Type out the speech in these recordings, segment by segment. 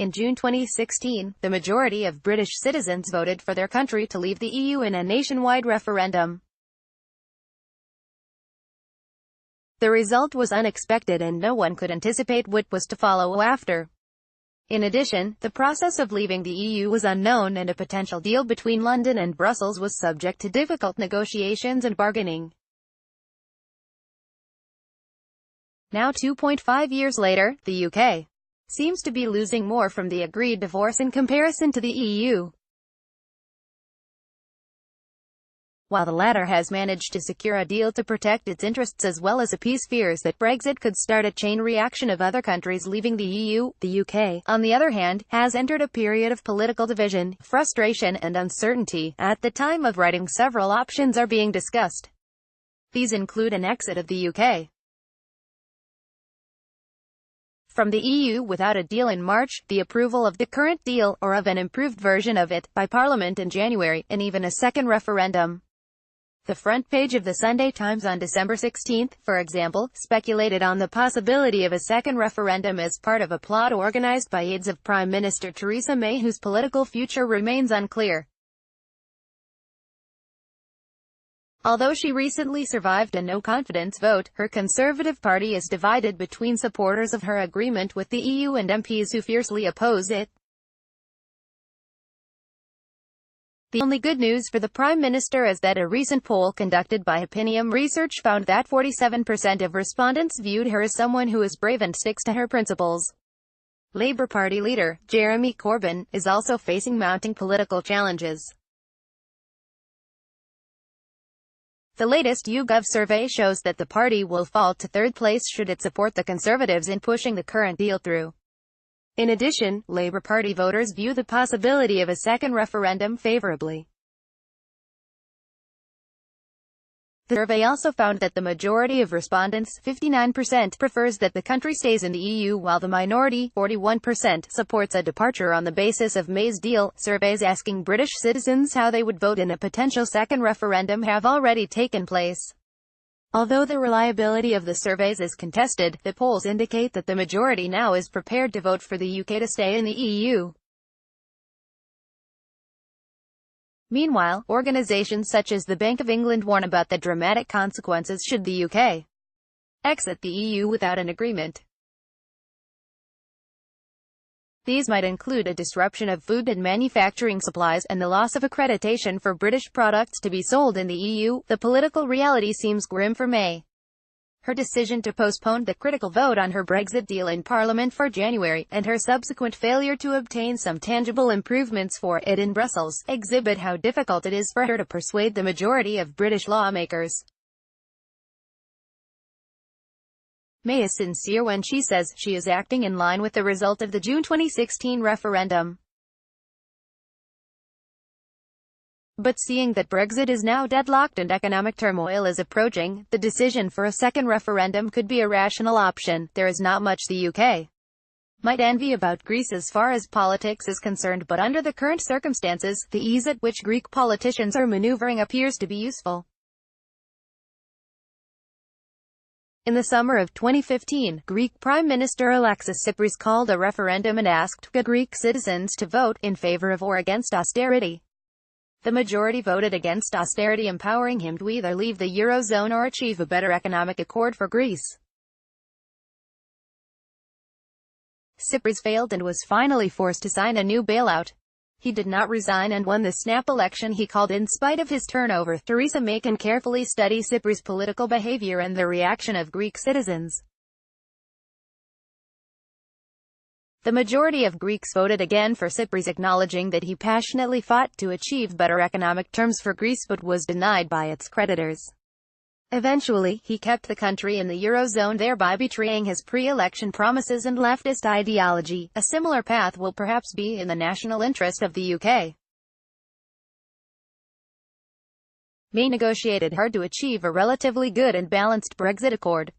In June 2016, the majority of British citizens voted for their country to leave the EU in a nationwide referendum. The result was unexpected and no one could anticipate what was to follow after. In addition, the process of leaving the EU was unknown and a potential deal between London and Brussels was subject to difficult negotiations and bargaining. Now 2.5 years later, the UK seems to be losing more from the agreed divorce in comparison to the EU. While the latter has managed to secure a deal to protect its interests as well as appease fears that Brexit could start a chain reaction of other countries leaving the EU, the UK, on the other hand, has entered a period of political division, frustration, and uncertainty. At the time of writing, several options are being discussed. These include an exit of the UK from the EU without a deal in March, the approval of the current deal, or of an improved version of it, by Parliament in January, and even a second referendum. The front page of the Sunday Times on December 16, for example, speculated on the possibility of a second referendum as part of a plot organized by aides of Prime Minister Theresa May, whose political future remains unclear. Although she recently survived a no-confidence vote, her Conservative Party is divided between supporters of her agreement with the EU and MPs who fiercely oppose it. The only good news for the Prime Minister is that a recent poll conducted by Opinium Research found that 47% of respondents viewed her as someone who is brave and sticks to her principles. Labour Party leader, Jeremy Corbyn, is also facing mounting political challenges. The latest YouGov survey shows that the party will fall to third place should it support the Conservatives in pushing the current deal through. In addition, Labour Party voters view the possibility of a second referendum favourably. The survey also found that the majority of respondents, 59%, prefers that the country stays in the EU, while the minority, 41%, supports a departure on the basis of May's deal. Surveys asking British citizens how they would vote in a potential second referendum have already taken place. Although the reliability of the surveys is contested, the polls indicate that the majority now is prepared to vote for the UK to stay in the EU. Meanwhile, organisations such as the Bank of England warn about the dramatic consequences should the UK exit the EU without an agreement. These might include a disruption of food and manufacturing supplies, and the loss of accreditation for British products to be sold in the EU. The political reality seems grim for May. Her decision to postpone the critical vote on her Brexit deal in Parliament for January, and her subsequent failure to obtain some tangible improvements for it in Brussels, exhibit how difficult it is for her to persuade the majority of British lawmakers. May is sincere when she says she is acting in line with the result of the June 2016 referendum. But seeing that Brexit is now deadlocked and economic turmoil is approaching, the decision for a second referendum could be a rational option. There is not much the UK might envy about Greece as far as politics is concerned, but under the current circumstances, the ease at which Greek politicians are maneuvering appears to be useful. In the summer of 2015, Greek Prime Minister Alexis Tsipras called a referendum and asked Greek citizens to vote in favor of or against austerity. The majority voted against austerity, empowering him to either leave the Eurozone or achieve a better economic accord for Greece. Tsipras failed and was finally forced to sign a new bailout. He did not resign and won the snap election he called in spite of his turnover. Theresa May can carefully study Tsipras' political behavior and the reaction of Greek citizens. The majority of Greeks voted again for Tsipras, acknowledging that he passionately fought to achieve better economic terms for Greece but was denied by its creditors. Eventually, he kept the country in the Eurozone, thereby betraying his pre-election promises and leftist ideology. A similar path will perhaps be in the national interest of the UK. May negotiated hard to achieve a relatively good and balanced Brexit accord.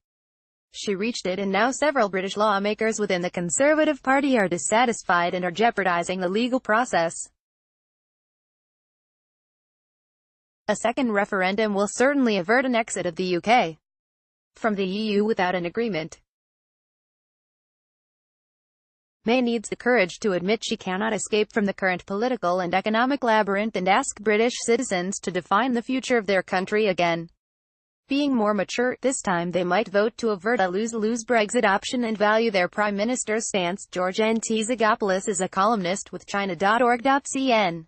She reached it, and now several British lawmakers within the Conservative Party are dissatisfied and are jeopardising the legal process. A second referendum will certainly avert an exit of the UK from the EU without an agreement. May needs the courage to admit she cannot escape from the current political and economic labyrinth and ask British citizens to define the future of their country again. Being more mature, this time they might vote to avert a lose-lose Brexit option and value their Prime Minister's stance. George N.T. Zagopoulos is a columnist with China.org.cn.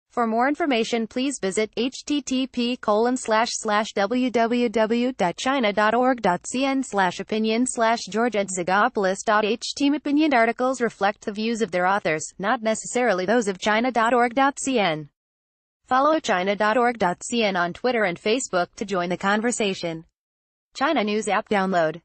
For more information, please visit http://www.china.org.cn/opinion/George@Zagopoulos.h. Team opinion articles reflect the views of their authors, not necessarily those of China.org.cn. Follow China.org.cn on Twitter and Facebook to join the conversation. China News app download.